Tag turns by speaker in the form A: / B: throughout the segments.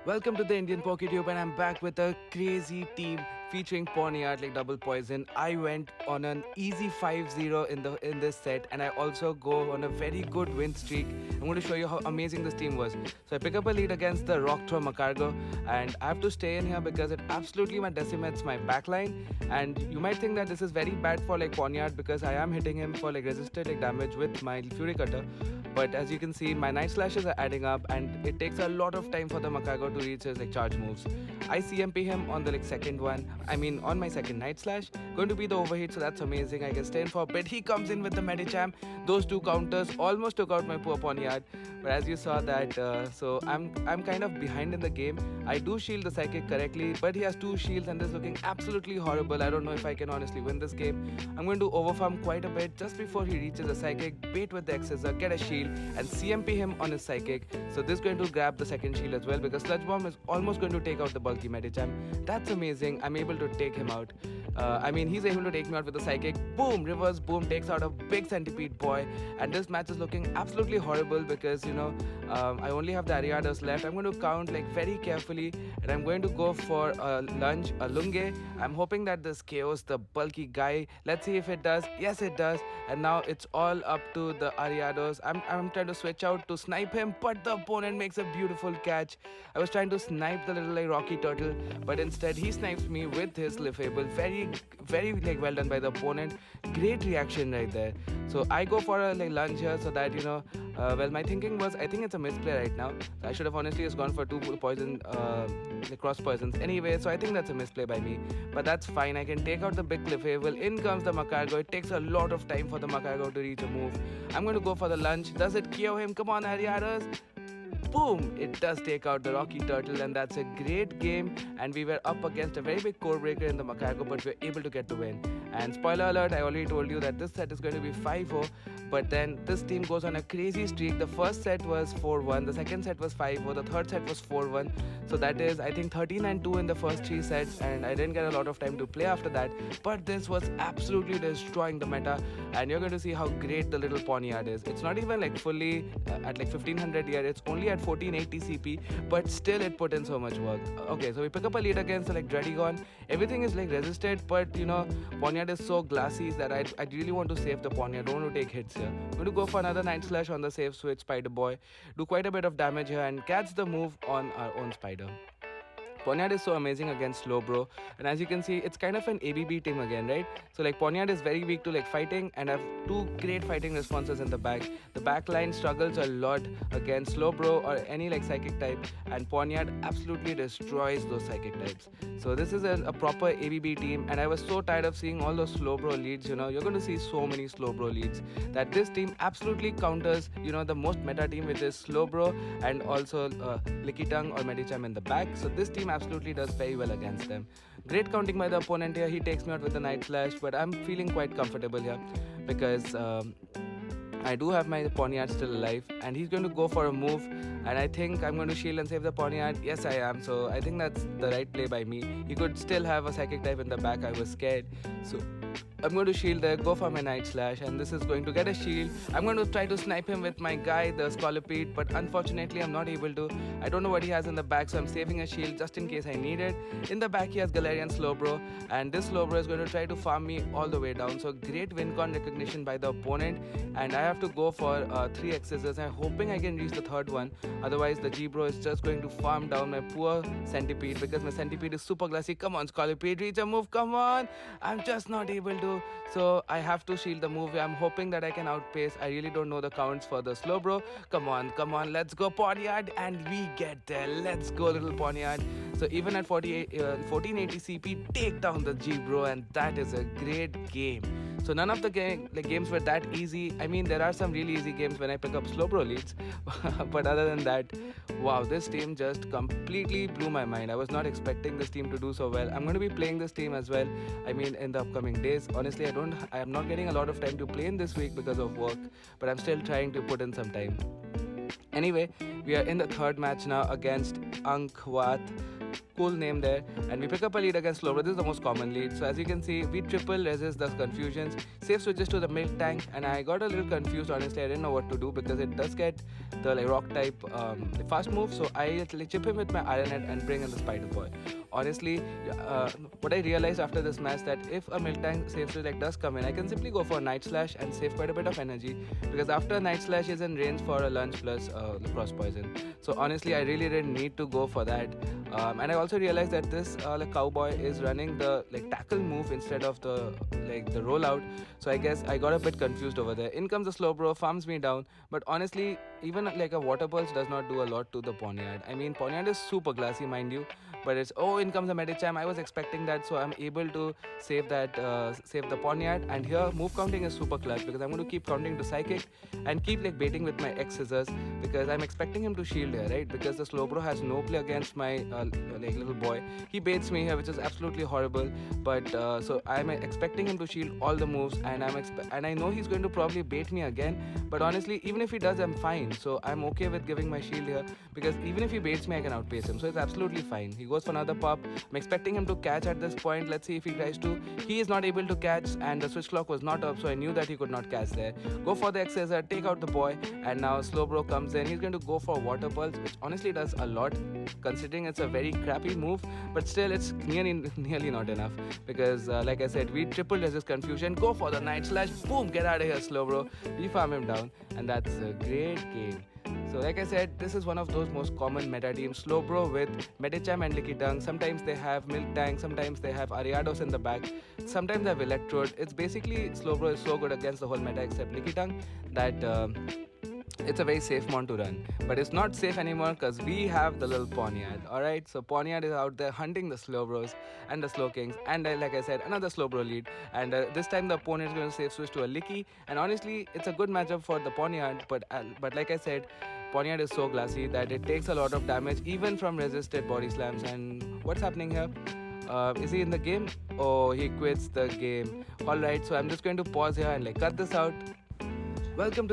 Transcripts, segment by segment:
A: Welcome to the Indian PokeTube, and I'm back with a crazy team featuring Ponyard like double poison. I went on an easy 5-0 in this set, and I also go on a very good win streak. I'm going to show you how amazing this team was. So I pick up a lead against the Rock Throw Macargo, and I have to stay in here because it absolutely decimates my backline. And you might think that this is very bad for like Ponyard because I am hitting him for like resisted like damage with my Fury Cutter. But as you can see, my Night Slashes are adding up, and it takes a lot of time for the Macago to reach his like charge moves. I CMP him on the like second one. I mean, on my second Night Slash. Going to be the overheat, so that's amazing. I can stay in for a bit. He comes in with the Medicham. Those two counters almost took out my poor Ponyard. But as you saw that, so I'm kind of behind in the game. I do shield the Psychic correctly, but he has two shields, and this is looking absolutely horrible. I don't know if I can honestly win this game. I'm going to overfarm quite a bit just before he reaches the Psychic. Bait with the X-Scissor, get a shield, and CMP him on his Psychic. So this is going to grab the second shield as well because Sludge Bomb is almost going to take out the bulky Medicham. That's amazing. I'm able to take him out. I mean, he's able to take me out with the Psychic. Boom! Reverse boom takes out a big Centipede boy. And this match is looking absolutely horrible because, I only have the Ariados left. I'm going to count like very carefully, and I'm going to go for a lunge, a lunge. I'm hoping that this KOs the bulky guy. Let's see if it does. Yes, it does. And now it's all up to the Ariados. I'm trying to switch out to snipe him, but the opponent makes a beautiful catch. I was trying to snipe the little like Rocky Turtle, but instead he snipes me with his Lifable. Very like well done by the opponent. Great reaction right there. So I go for a like lunge here so that well, my thinking was I think it's a misplay right now. So I should have honestly just gone for two poison like cross poisons anyway. So I think that's a misplay by me, but that's fine. I can take out the big Clefable. In comes the Macargo. It takes a lot of time for the Macargo to reach a move. I'm going to go for the lunge. Does it KO him? Come on, Ariados. Boom! It does take out the Rocky Turtle, and that's a great game. And we were up against a very big core breaker in the Macago, but we were able to get the win. And spoiler alert, I already told you that this set is going to be 5-0, but then this team goes on a crazy streak. The first set was 4-1, the second set was 5-0, the third set was 4-1. So that is, I think, 13-2 in the first three sets, and I didn't get a lot of time to play after that. But this was absolutely destroying the meta, and you're going to see how great the little Ponyard is. It's not even like fully at like 1500 yet, it's only at 1480 CP, but still it put in so much work. Okay, so we pick up a lead against like Dreadigon. Everything is like resisted, but Ponyard is so glassy that I really want to save the Ponyard. I don't want to take hits here. I'm going to go for another Night Slash on the safe switch, Spider Boy. Do quite a bit of damage here and catch the move on our own Spider. Ponyard is so amazing against Slowbro, and as you can see, it's kind of an ABB team again, right? So like Ponyard is very weak to like fighting, and I have two great fighting responses in the back. The back line struggles a lot against Slowbro or any like psychic type, and Ponyard absolutely destroys those psychic types. So this is a proper ABB team, and I was so tired of seeing all those Slowbro leads. You're going to see so many Slowbro leads that this team absolutely counters, the most meta team, which is Slowbro and also Lickitung or Medicham in the back. So this team absolutely does very well against them. Great counting by the opponent here. He takes me out with the Night Slash, but I'm feeling quite comfortable here because I do have my Ponyard still alive, and he's going to go for a move, and I think I'm going to shield and save the Ponyard. Yes, I am. So I think that's the right play by me. He could still have a psychic type in the back. I was scared. So I'm going to shield there, go for my Night Slash, and this is going to get a shield. I'm going to try to snipe him with my guy, the Scolipede, but unfortunately I'm not able to. I don't know what he has in the back, so I'm saving a shield just in case I need it. In the back he has Galarian Slowbro, and this Slowbro is going to try to farm me all the way down. So great win con recognition by the opponent, and I have to go for 3 X-Scissors. I'm hoping I can reach the third one, otherwise the G-Bro is just going to farm down my poor Centipede because my Centipede is super glassy. Come on Scolipede, reach a move, come on! I'm just not able to. So I have to shield the move. I'm hoping that I can outpace. I really don't know the counts for the Slowbro. Come on, let's go Ponyard, and we get there. Let's go little Ponyard. So even at 1480 CP, take down the G-Bro, and that is a great game. So none of the games were that easy. I mean, there are some really easy games when I pick up Slowbro leads, but other than that, wow, this team just completely blew my mind. I was not expecting this team to do so well. I'm going to be playing this team as well, I mean, in the upcoming days. Honestly, I am not getting a lot of time to play in this week because of work, but I'm still trying to put in some time. Anyway, we are in the third match now against Ankwat. cool name there. And we pick up a lead against Slowbro. This is the most common lead. So as you can see, we triple resist the confusions. Safe switches to the milk tank, and I got a little confused. Honestly, I didn't know what to do because it does get the like rock type fast move. So I like, chip him with my Iron Head and bring in the Spider Boy. Honestly, what I realized after this match that if a milk tank safe switch like does come in, I can simply go for a Night Slash and save quite a bit of energy because after Night Slash is in range for a lunge plus cross poison. So honestly, I really didn't need to go for that. And I also realized that this like cowboy is running the like tackle move instead of the like the rollout. So I guess I got a bit confused over there. In comes the Slowbro, farms me down. But honestly, even like a water pulse does not do a lot to the Poniard. I mean, Poniard is super glassy, mind you. But it's in comes the Medicham. I was expecting that, so I'm able to save that, save the Poniard. And here, move counting is super clutch because I'm going to keep counting to psychic and keep like baiting with my X scissors because I'm expecting him to shield here, right? Because the Slowbro has no play against my like little boy. He baits me here, which is absolutely horrible. But so I'm expecting him to shield all the moves, and I know he's going to probably bait me again. But honestly, even if he does, I'm fine. So I'm okay with giving my shield here because even if he baits me, I can outpace him. So it's absolutely fine. He goes for another pop. I'm expecting him to catch at this point. Let's see if he tries to. He is not able to catch, and the switch clock was not up, so I knew that he could not catch there. Go for the X scissor, take out the boy, and now Slowbro comes in. He's going to go for water pulse, which honestly does a lot considering it's a very crappy move, but still it's nearly not enough because like I said, we triple resist confusion. Go for the Night Slash, boom, get out of here Slowbro. We farm him down, and that's a great game. So like I said, this is one of those most common meta teams. Slowbro with Medicham and Licky Tongue. Sometimes they have Milk Tank, sometimes they have Ariados in the back, sometimes they have Electrode. It's basically Slowbro is so good against the whole meta except Licky Tongue that it's a very safe mon to run. But it's not safe anymore because we have the little Poniard. Alright, so Poniard is out there hunting the Slowbros and the Slow Kings. And like I said, another Slowbro lead. And this time the opponent is going to safe switch to a Licky. And honestly, it's a good matchup for the Poniard. But like I said, Poniard is so glassy that it takes a lot of damage even from resisted body slams. And what's happening here? Is he in the game? Oh, he quits the game. Alright, so I'm just going to pause here and like cut this out.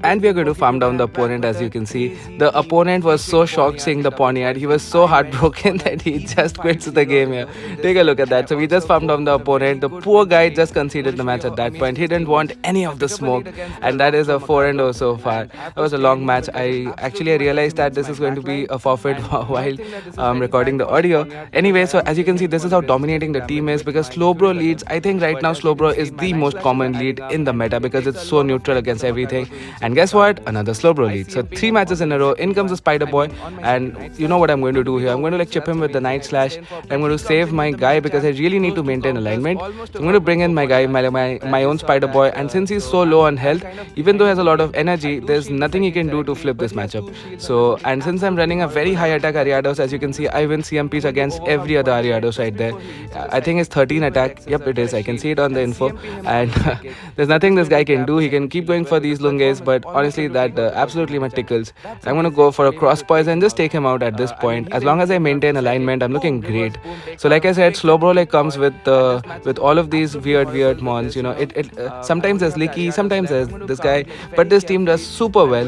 A: And we are going to farm down the opponent. As you can see, the opponent was so shocked seeing the Poniard. He was so heartbroken that he just quits the game here. Take a look at that. So we just farmed down the opponent. The poor guy just conceded the match at that point. He didn't want any of the smoke, and that is a 4-0 so far. That was a long match. I realized that this is going to be a forfeit while recording the audio. Anyway, so as you can see, this is how dominating the team is because Slowbro leads. I think right now Slowbro is the most common lead in the meta because it's so neutral against everything. And guess what? Another Slowbro lead. So 3 matches in a row. In comes the Spider Boy, and you know what I'm going to do here. I'm going to like chip him with the Night Slash. I'm going to save my guy because I really need to maintain alignment. So I'm going to bring in my guy, my own Spider Boy. And since he's so low on health, even though he has a lot of energy, there's nothing he can do to flip this matchup. So and since I'm running a very high attack Ariados, as you can see, I win CMPs against every other Ariados right there. I think it's 13 attack. Yep, it is. I can see it on the info. And there's nothing this guy can do. He can keep going for these lunges, but honestly that absolutely my tickles. I'm going to go for a cross poison, just take him out at this point. As long as I maintain alignment, I'm looking great. So like I said, Slowbro like comes with all of these weird mons. You know, sometimes there's Licky, sometimes there's this guy, but this team does super well.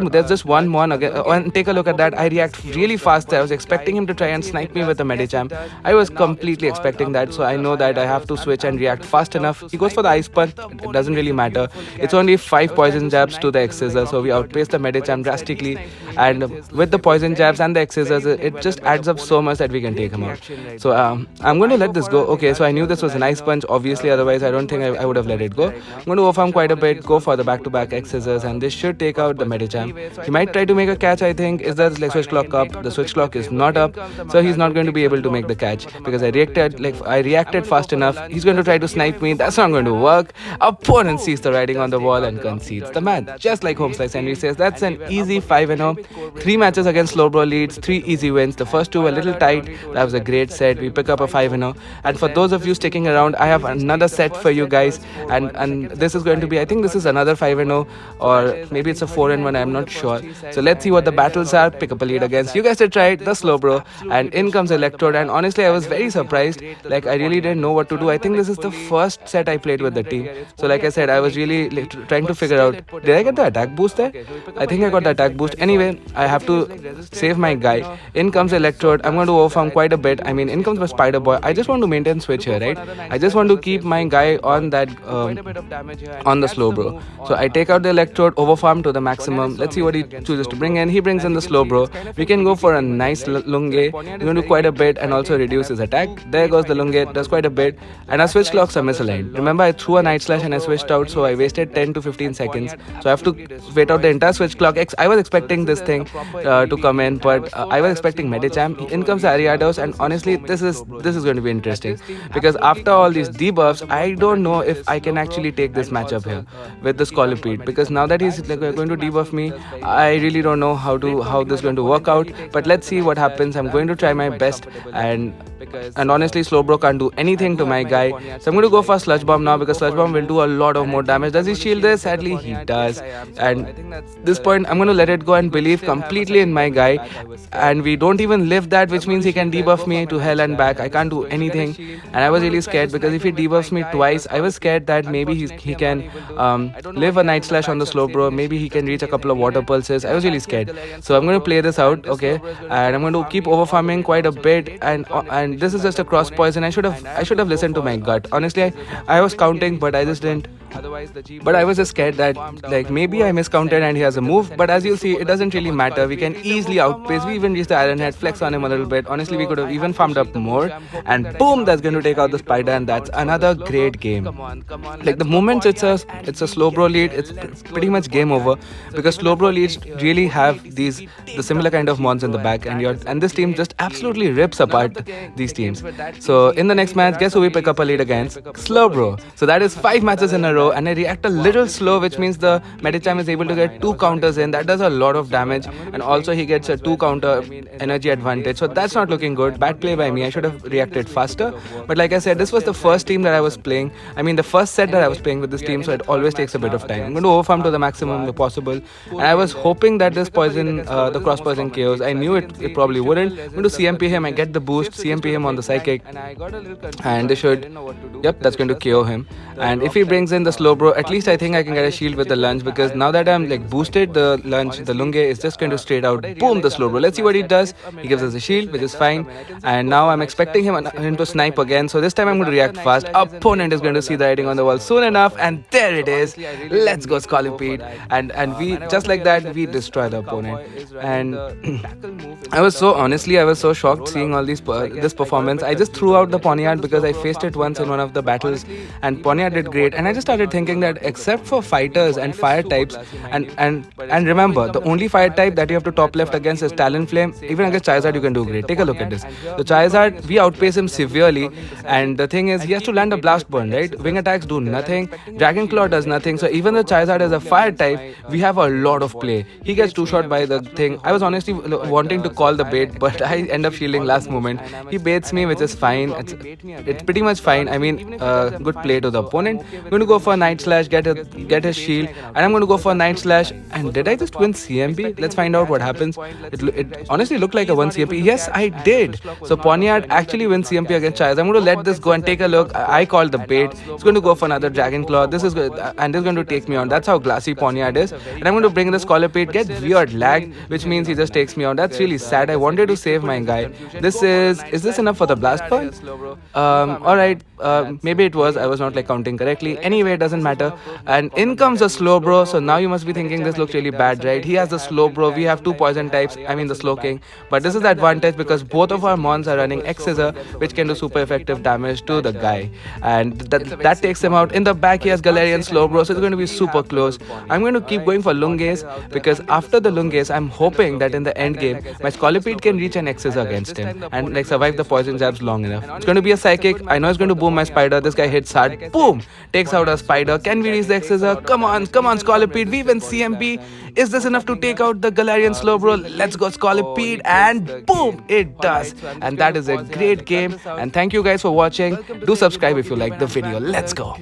A: There's just one mon again. And take a look at that. I react really fast. I was expecting him to try and snipe me with the Medicham. I was completely expecting that, so I know that I have to switch and react fast enough. He goes for the Ice Punch. It doesn't really matter. It's only 5 poison jabs to the X scissor, so we outpace the Medicham drastically. And with the poison jabs and the X scissors, it just adds up so much that we can take him out. So I'm going to let this go. Okay, so I knew this was an Ice Punch, obviously, otherwise I don't think I would have let it go. I'm going to overfarm quite a bit, go for the back-to-back X scissors, and this should take out the Medicham. He might try to make a catch, I think. Is the like, switch clock up? The switch clock is not up, so he's not going to be able to make the catch because I reacted fast enough. He's going to try to snipe me. That's not going to work. Opponent sees the writing on the wall and concedes the match. Just like Home Slice Henry says, that's an easy 5-0. 3 matches against Slowbro leads, 3 easy wins. The first 2 were a little tight. That was a great set. We pick up a 5-0. And for those of you sticking around, I have another set for you guys. And this is going to be, I think this is another 5-0, or maybe it's a 4-1. I'm not sure. So let's see what the battles are. Pick up a lead against, you guys did right, the Slowbro. And in comes Electrode. And honestly, I was very surprised. Like, I really didn't know what to do. I think this is the first set I played with the team. So like I said, I was really trying to figure it out. Did I get the attack boost there? I think I got the attack boost. Anyway, I have to save my guy. In comes Electrode. I'm going to overfarm quite a bit. I mean, in comes my Spider Boy. I just want to maintain switch here, right? I just want to keep my guy on that on the slow bro. So I take out the Electrode, overfarm to the maximum. Let's see what he chooses to bring in. He brings in the slow bro. We can go for a nice Lunge. We're going to do quite a bit and also reduce his attack. There goes the Lunge. Does quite a bit. And our switch clocks are misaligned. Remember, I threw a Night Slash and I switched out, so I wasted 10 to 15 seconds. So I have to wait out the entire switch clock. I was expecting this thing to come in, but I was expecting Medicham. In comes Ariados, and honestly, this is going to be interesting because after all these debuffs, I don't know if I can actually take this matchup here with the Scolipede, because now that he's going to debuff me, I really don't know how this is going to work out. But let's see what happens. I'm going to try my best, and honestly, Slowbro can't do anything to my guy. So I'm going to go for Sludge Bomb now because Sludge Bomb will do a lot of more damage. Does he shield this? Sadly, he does. And this point, I'm going to let it go and believe completely in my guy. And we don't even live that, which means he can debuff me to hell and back. I can't do anything. And I was really scared because if he debuffs me twice, I was scared that maybe he can live a Night Slash on the Slowbro. Maybe he can reach a couple of Water Pulses. I was really scared. So I'm going to play this out, okay? And I'm going to keep overfarming quite a bit. And this is just a cross poison. I should have listened to my gut. Honestly, I was counting, but I just didn't. But I was just scared that like maybe I miscounted and he has a move. But as you'll see, it doesn't really matter. We can easily outpace. We even reached the Iron Head, flex on him a little bit. Honestly, we could have even farmed up more. And boom, that's going to take out the Spider, and that's another great game. Like the moment it's a Slowbro lead, it's pretty much game over because Slowbro leads really have the similar kind of mons in the back, and this team just absolutely rips apart these teams. So in the next match, guess who we pick up a lead against? Slowbro. So that is 5 matches in a row, and I react a little slow, which means the Medicham is able to get 2 counters in. That does a lot of damage, and also he gets a 2 counter energy advantage. So that's not looking good. Bad play by me. I should have reacted faster. But like I said, this was the first team that I was playing. I mean, the first set that I was playing with this team, so it always takes a bit of time. I'm going to overfarm to the maximum possible, and I was hoping that this poison, the cross poison KOs. I knew it probably wouldn't. I'm going to CMP him. I get the boost. CMP him on the psychic, and they should. Yep, that's going to KO him. And if he brings in the Slowbro, at least I think I can get a shield with the lunge, because now that I'm like boosted, the lunge, the Lunge is just going to straight out boom the Slowbro. Let's see what he does. He gives us a shield, which is fine. And now I'm expecting him to snipe again. So this time I'm going to react fast. Opponent is going to see the writing on the wall soon enough, and there it is. Let's go Scolipede. And we just like that we destroy the opponent. And I was so shocked seeing all this performance. I just threw out the Poniard because I faced it once in one of the battles, and Poniard did great. And I just started thinking that except for fighters and fire types, and remember, the only fire type that you have to top left against is Talonflame. Even against Charizard you can do great. Take a look at this. The Charizard, we outpace him severely, and the thing is he has to land a blast burn, right? Wing attacks do nothing, Dragon Claw does nothing. So even the Charizard is a fire type, we have a lot of play. He gets 2-shot by the thing. I was honestly wanting to call the bait, but I end up shielding last moment. He baits me, which is fine. It's pretty much fine. I mean, good play to the opponent. I'm going to go for a Night Slash, get his shield, and I'm going to go for a Night Slash. And did I just win CMP? Let's find out what happens. It honestly looked like a 1 CMP. Yes, I did. So Poniard actually wins CMP against Charizard. I'm going to let this go and take a look. I called the bait. It's going to go for another Dragon Claw. This is good, and this is going to take me on. That's how glassy Poniard is. And I'm going to bring the Scolipede, get weird lag, which means he just takes me on. That's really sad. I wanted to save my guy. Is this enough for the blast point? Alright, maybe it was. I was not like counting correctly. Anyway, it doesn't matter. And in comes a Slowbro. So now you must be thinking this looks really bad, right? He has the Slowbro. We have 2 poison types. I mean the Slowking. But this is the advantage because both of our mons are running X-Scissor, which can do super effective damage to the guy. And that takes him out. In the back he has Galarian Slowbro, so it's going to be super close. I'm going to keep going for Lunges because after the Lunges, I'm hoping that in the end game, my Scolipede can reach an X-Scissor against him and like survive the poison jabs long enough. It's going to be a Psychic. I know it's going to boom my Spider. This guy hits hard. Boom! Takes out a Spider. Can we reach the X-Scissor? Come on, Scolipede. We win CMP. Is this enough to take out the Galarian Slowbro? Let's go Scolipede, and boom! It does. And that is a great game. And thank you guys for watching. Do subscribe if you like the video. Let's go.